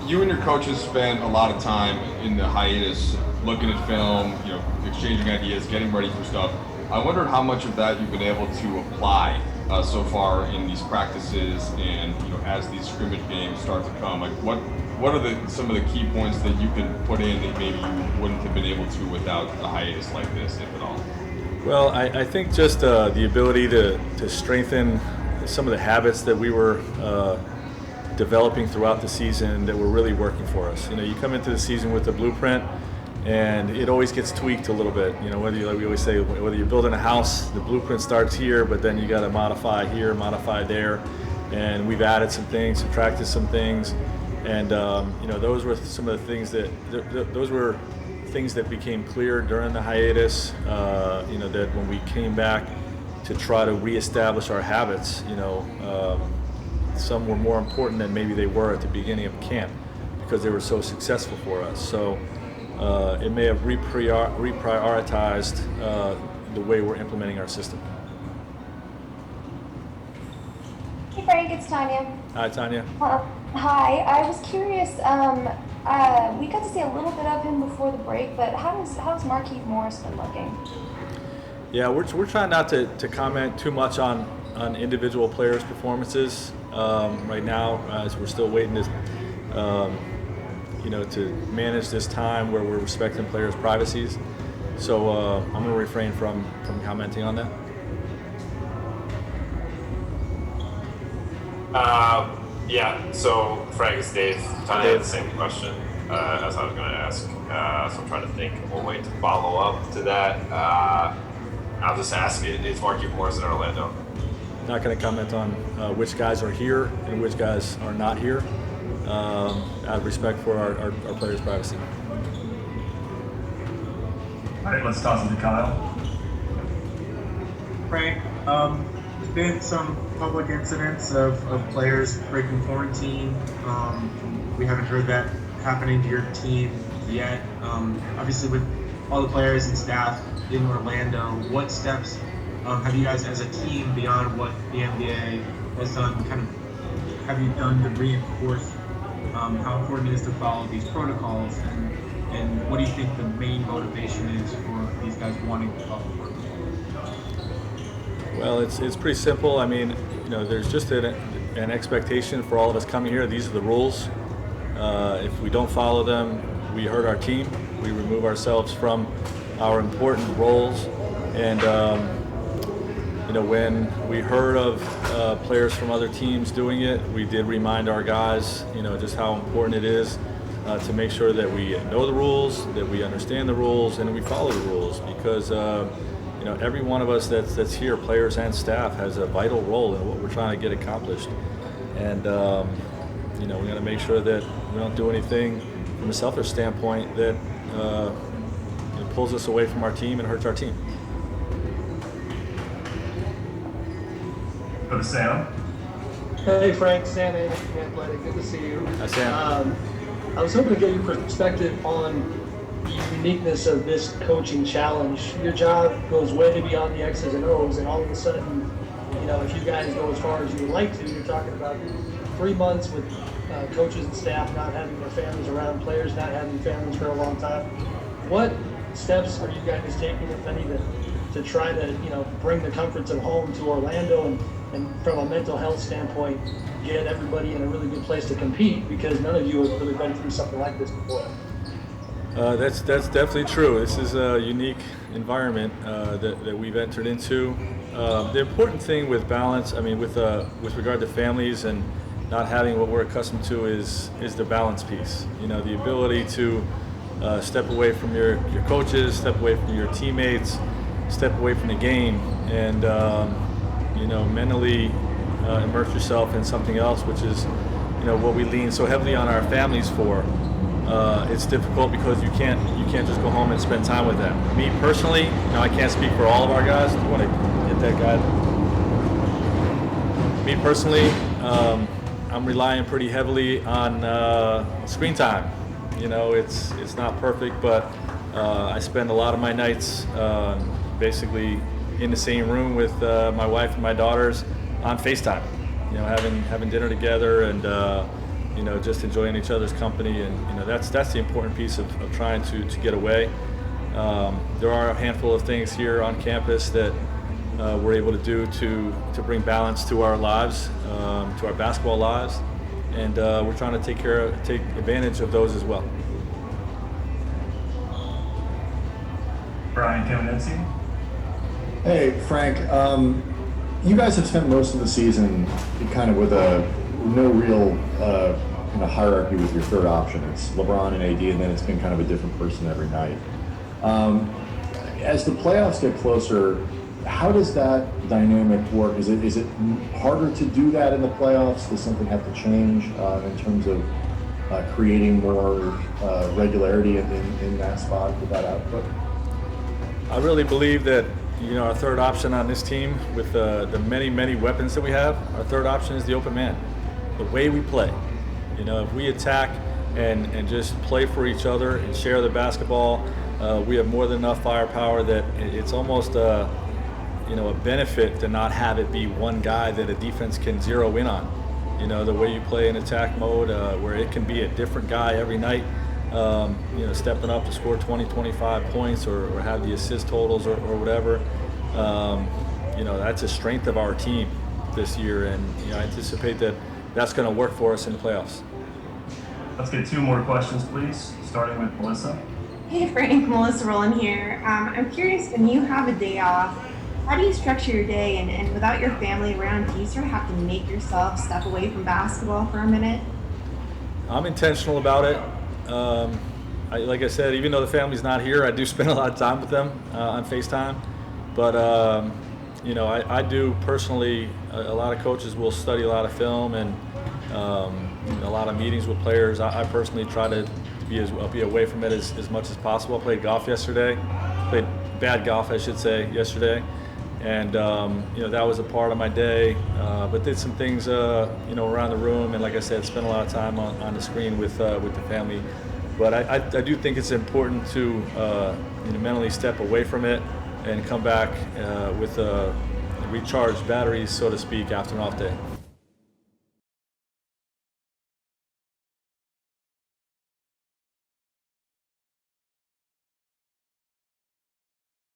you and your coaches spent a lot of time in the hiatus looking at film, exchanging ideas, getting ready for stuff. I wondered how much of that you've been able to apply so far in these practices, and as these scrimmage games start to come. Like, what are some of the key points that you can put in that maybe you wouldn't have been able to without a hiatus like this, if at all? Well, I think just the ability to strengthen some of the habits that we were developing throughout the season that were really working for us. You come into the season with a blueprint, and it always gets tweaked a little bit. Whether like we always say, whether you're building a house, the blueprint starts here, but then you got to modify here, modify there, and we've added some things, subtracted some things, and those were some of the things those were things that became clear during the hiatus. That when we came back to try to reestablish our habits, some were more important than maybe they were at the beginning of camp because they were so successful for us. So it may have reprioritized the way we're implementing our system. Hey Frank, it's Tanya. Hi, Tanya. Hi, I was curious. We got to see a little bit of him before the break, but how's Marquise Morris been looking? Yeah, we're trying not to comment too much on individual players' performances right now, as we're still waiting to manage this time where we're respecting players' privacies. So I'm going to refrain from commenting on that. So Frank, it's Dave. Tanya had the same question as I was going to ask. So I'm trying to think of a way to follow up to that. I'll just ask you, is Marquise Morris in Orlando? Not going to comment on which guys are here and which guys are not here, out of respect for our players' privacy. All right, let's toss it to Kyle. Frank, there's been some public incidents of players breaking quarantine. We haven't heard that happening to your team yet. Obviously, with all the players and staff in Orlando, what steps have you guys as a team, beyond what the NBA has done, have you done to reinforce how important it is to follow these protocols, and what do you think the main motivation is for these guys wanting to follow the protocols? Well, it's pretty simple. I mean, there's just an expectation for all of us coming here. These are the rules. If we don't follow them, we hurt our team. We remove ourselves from our important roles. And when we heard of players from other teams doing it, we did remind our guys, just how important it is to make sure that we know the rules, that we understand the rules, and we follow the rules, because every one of us that's here, players and staff, has a vital role in what we're trying to get accomplished. And we got to make sure that we don't do anything from a selfish standpoint that pulls us away from our team and hurts our team. Go to Sam. Hey Frank, Sam Anderson, Athletic. Good to see you. Hi, Sam. I was hoping to get your perspective on the uniqueness of this coaching challenge. Your job goes way beyond the X's and O's, and all of a sudden, if you guys go as far as you would like to, you're talking about 3 months with coaches and staff not having their families around, players not having families for a long time. What steps are you guys taking, if any, to try to bring the comforts of home to Orlando, and from a mental health standpoint, get everybody in a really good place to compete, because none of you have really been through something like this before? That's definitely true. This is a unique environment that we've entered into. The important thing with balance, with regard to families and not having what we're accustomed to, is the balance piece. The ability to step away from your coaches, step away from your teammates, step away from the game, and mentally immerse yourself in something else, which is what we lean so heavily on our families for. It's difficult because you can't just go home and spend time with them. Me personally, I can't speak for all of our guys. I want to hit that guy. Me personally, I'm relying pretty heavily on screen time. It's not perfect, but I spend a lot of my nights basically in the same room with my wife and my daughters on FaceTime. Having dinner together and just enjoying each other's company, and that's the important piece of trying to get away. There are a handful of things here on campus that we're able to do to bring balance to our lives, to our basketball lives, and we're trying to take advantage of those as well. Brian Kamenetsky. Hey, Frank. You guys have spent most of the season kind of with no real kind of hierarchy with your third option. It's LeBron and AD, and then it's been kind of a different person every night. As the playoffs get closer, how does that dynamic work? Is it harder to do that in the playoffs? Does something have to change in terms of creating more regularity in that spot with that output? I really believe that our third option on this team, with the many weapons that we have, our third option is the open man. The way we play, if we attack and just play for each other and share the basketball, we have more than enough firepower that it's almost a benefit to not have it be one guy that a defense can zero in on. The way you play in attack mode, where it can be a different guy every night, stepping up to score 20, 25 points or have the assist totals or whatever. That's a strength of our team this year, and I anticipate that that's going to work for us in the playoffs. Let's get 2 more questions, please, starting with Melissa. Hey Frank, Melissa Rowland here. I'm curious, when you have a day off, how do you structure your day, and without your family around, do you sort of have to make yourself step away from basketball for a minute? I'm intentional about it. Like I said, even though the family's not here, I do spend a lot of time with them on FaceTime. But I do personally. A lot of coaches will study a lot of film and a lot of meetings with players. I personally try to be away from it as much as possible. I played golf yesterday. Played bad golf, I should say, yesterday, and that was a part of my day. But did some things around the room, and like I said, spent a lot of time on the screen with the family. But I do think it's important to mentally step away from it and come back with recharged batteries, so to speak, after an off day.